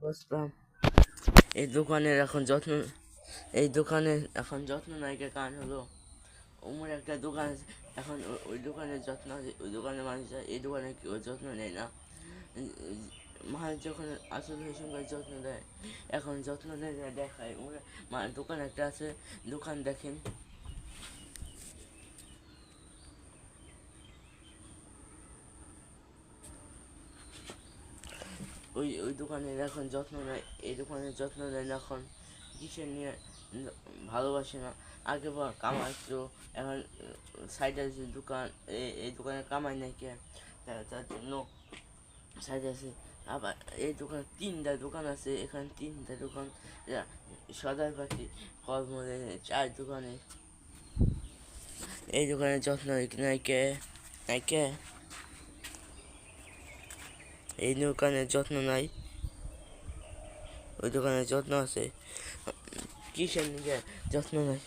বসলাম এই দোকানের এখন যত্ন নায়িকার কারণ হলো ওমর একটা দোকান আছে। এখন ওই দোকানের যত্ন আছে, ওই দোকানের মানুষ যায়, এই দোকানে কেউ যত্ন নেয় না। মানুষ যখন আসলে ওই সঙ্গে যত্ন দেয়, এখন যত্ন নেয় দেখায় ওরা দোকান একটা আছে, দোকান দেখেন ওই ওই দোকানের এখন যত্ন নেয়, এই দোকানের যত্ন নেয় না। এখন কিসের নিয়ে ভালোবাসে না। আগে পর কামাইতো, এখন সাইডে আছে দোকান, এই দোকানে কামাই নাই কে, তার জন্য সাইডে আছে। আবার এই দোকান তিনটা দোকান আছে, এখানে তিনটা দোকান, সদাই পাখি ফলমূলে চার দোকানে। এই দোকানের যত্ন নাই কে, নাই কে, এই দোকানের যত্ন নাই, ওই দোকানের যত্ন আছে। কিসের নিয়ে যত্ন নাই,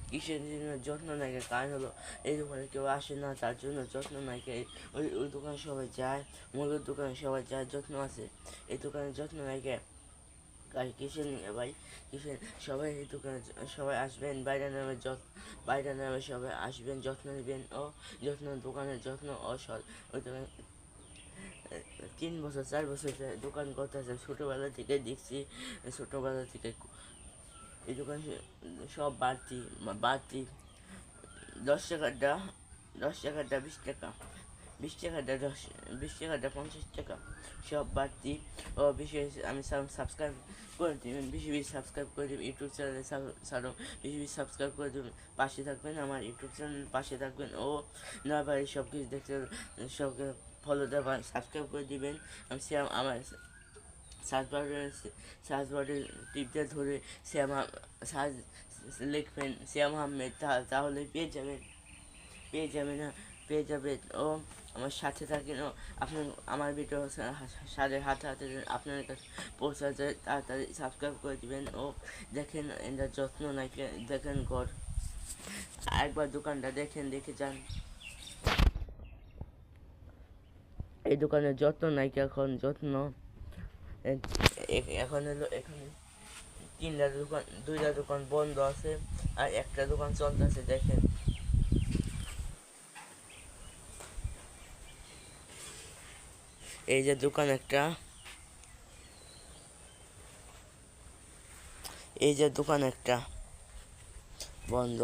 কিসের জন্য যত্ন নাই? কারণ হলো এই দোকানে কেউ আসে না, তার জন্য যত্ন নাই। ওই ওই দোকানে সবাই যায়, মুরগির দোকানে সবাই যায়, যত্ন আছে। এই দোকানে যত্ন নাই কে? কিসের নিয়ে ভাই, কিসের? সবাই এই দোকানে সবাই আসবেন, বাইরে নামে সবাই আসবেন, যত্ন নেবেন ও যত্ন, দোকানের যত্ন ও ওই দোকানে 3 বছর 4 বছর দোকান করতেছে, ছোটোবেলা থেকে দেখছি, ছোটোবেলা থেকে এই দোকানে সব বাড়তি বাড়তি 10 টাকাটা, 10 টাকাটা 20 টাকা, 20 টাকাটা 20 টাকাটা 50 টাকা, সব বাড়তি ও বিশেষ। আমি সাবস্ক্রাইব করে দেবেন, বেশি বেশি সাবস্ক্রাইব করে দেবেন ইউটিউব চ্যানেলে, বেশি বেশি সাবস্ক্রাইব করে দেবেন, পাশে থাকবেন, আমার ইউটিউব চ্যানেল পাশে থাকবেন ও না পারি সব কিছু দেখতে, সব ফলো দেবেন, সাবস্ক্রাইব করে দিবেন। আমি আমার সার্চ বারে টিপতে ধরে সার্চ লিখবেন শ্যাম আহমেদ, তাহলে পেয়ে যাবেন না, পেয়ে যাবেন ও আমার সাথে থাকেন ও আপনার আমার ভিডিও সাথে হাতে হাতে আপনার কাছে পৌঁছা যায়, তাড়াতাড়ি সাবস্ক্রাইব করে দিবেন ও দেখেন এটার যত্ন নাকি, দেখেন ঘর একবার দোকানটা দেখে যান। এই দোকানের যত্ন নাকি, এখন যত্ন এখন হলো, এখানে 3টা দোকান, 2টা দোকান বন্ধ আছে আর একটা দোকান চলতেছে। দেখেন এই যে দোকান একটা, এই যে দোকান একটা বন্ধ।